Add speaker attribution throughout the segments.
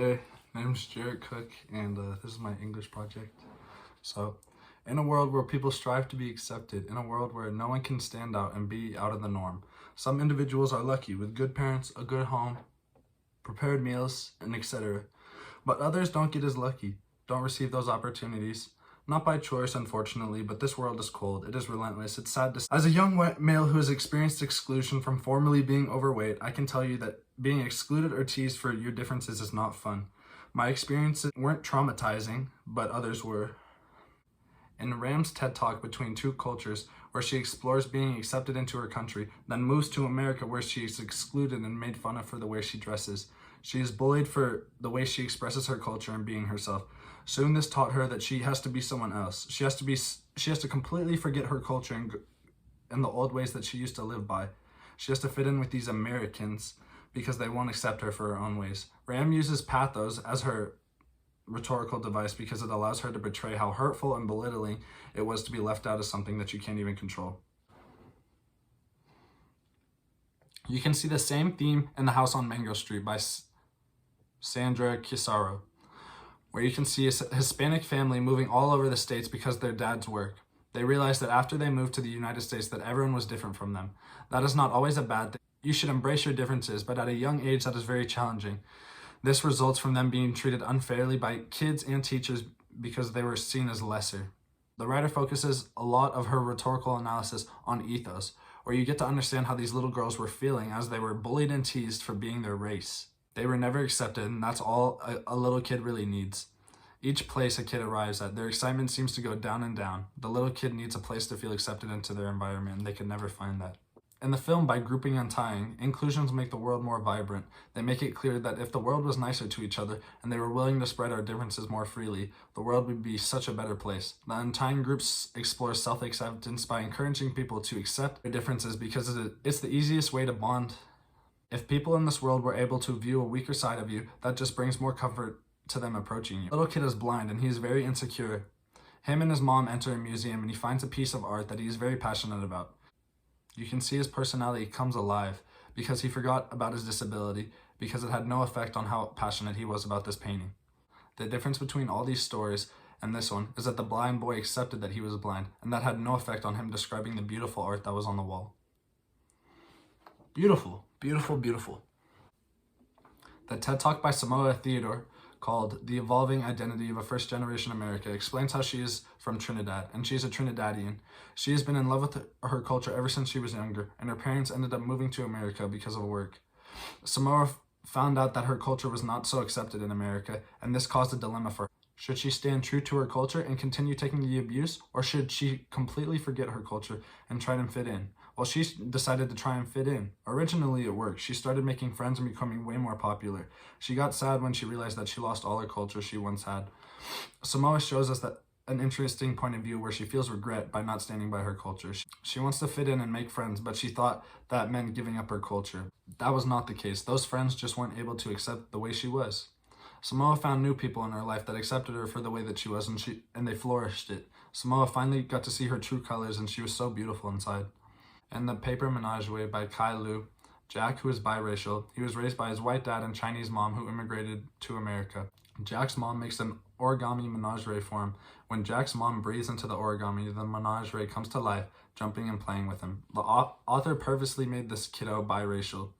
Speaker 1: Hey, my name's Jared Cook, and this is my English project. So, in a world where people strive to be accepted, in a world where no one can stand out and be out of the norm, some individuals are lucky with good parents, a good home, prepared meals, and etc. But others don't get as lucky, don't receive those opportunities. Not by choice, unfortunately, but this world is cold. It is relentless. It's sad to see. As a young white male who has experienced exclusion from formerly being overweight, I can tell you that being excluded or teased for your differences is not fun. My experiences weren't traumatizing, but others were. In Ram's TED Talk Between Two Cultures, where she explores being accepted into her country, then moves to America where she is excluded and made fun of for the way she dresses. She is bullied for the way she expresses her culture and being herself. Soon this taught her that she has to be someone else. She has to completely forget her culture and the old ways that she used to live by. She has to fit in with these Americans because they won't accept her for her own ways. Ram uses pathos as her rhetorical device because it allows her to portray how hurtful and belittling it was to be left out of something that you can't even control. You can see the same theme in The House on Mango Street by Sandra Kisaro, where you can see a Hispanic family moving all over the States because of their dad's work. They realized that after they moved to the United States that everyone was different from them. That is not always a bad thing. You should embrace your differences, but at a young age that is very challenging. This results from them being treated unfairly by kids and teachers because they were seen as lesser. The writer focuses a lot of her rhetorical analysis on ethos, where you get to understand how these little girls were feeling as they were bullied and teased for being their race. They were never accepted, and that's all a little kid really needs. Each place a kid arrives at, their excitement seems to go down and down. The little kid needs a place to feel accepted into their environment, and they could never find that. In the film, by grouping and tying, inclusions make the world more vibrant. They make it clear that if the world was nicer to each other and they were willing to spread our differences more freely, the world would be such a better place. The Untying groups explore self-acceptance by encouraging people to accept their differences because it's the easiest way to bond. If people in this world were able to view a weaker side of you, that just brings more comfort to them approaching you. The little kid is blind and he is very insecure. Him and his mom enter a museum and he finds a piece of art that he is very passionate about. You can see his personality comes alive because he forgot about his disability because it had no effect on how passionate he was about this painting. The difference between all these stories and this one is that the blind boy accepted that he was blind, and that had no effect on him describing the beautiful art that was on the wall. Beautiful, beautiful, beautiful. The TED Talk by Samoa Theodore, called The Evolving Identity of a First-Generation America, explains how she is from Trinidad, and she is a Trinidadian. She has been in love with her culture ever since she was younger, and her parents ended up moving to America because of work. Samoa found out that her culture was not so accepted in America, and this caused a dilemma for her. Should she stand true to her culture and continue taking the abuse, or should she completely forget her culture and try to fit in? Well, she decided to try and fit in. Originally, it worked. She started making friends and becoming way more popular. She got sad when she realized that she lost all her culture she once had. Samoa shows us that an interesting point of view where she feels regret by not standing by her culture. She wants to fit in and make friends, but she thought that meant giving up her culture. That was not the case. Those friends just weren't able to accept the way she was. Samoa found new people in her life that accepted her for the way that she was, and they flourished it. Samoa finally got to see her true colors, and she was so beautiful inside. In The Paper Menagerie by Kai Lu, Jack, who is biracial, he was raised by his white dad and Chinese mom who immigrated to America. Jack's mom makes an origami menagerie for him. When Jack's mom breathes into the origami, the menagerie comes to life, jumping and playing with him. The author purposely made this kiddo biracial,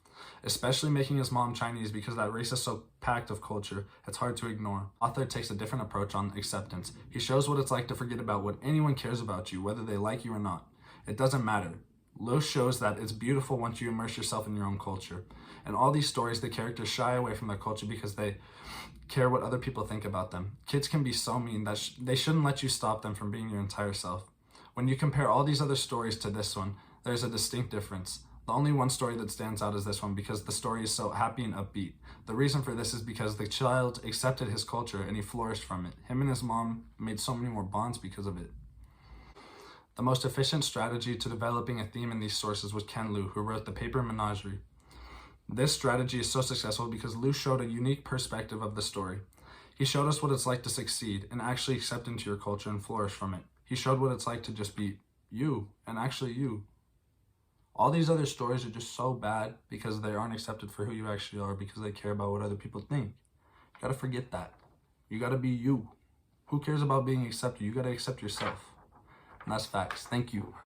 Speaker 1: especially making his mom Chinese because that race is so packed of culture, it's hard to ignore. Author takes a different approach on acceptance. He shows what it's like to forget about what anyone cares about you, whether they like you or not. It doesn't matter. Lu shows that it's beautiful once you immerse yourself in your own culture. In all these stories, the characters shy away from their culture because they care what other people think about them. Kids can be so mean that they shouldn't let you stop them from being your entire self. When you compare all these other stories to this one, there's a distinct difference. The only one story that stands out is this one because the story is so happy and upbeat. The reason for this is because the child accepted his culture and he flourished from it. Him and his mom made so many more bonds because of it. The most efficient strategy to developing a theme in these sources was Ken Liu, who wrote The Paper Menagerie. This strategy is so successful because Liu showed a unique perspective of the story. He showed us what it's like to succeed and actually accept into your culture and flourish from it. He showed what it's like to just be you and actually you. All these other stories are just so bad because they aren't accepted for who you actually are because they care about what other people think. You gotta forget that. You gotta be you. Who cares about being accepted? You gotta accept yourself. And that's facts. Thank you.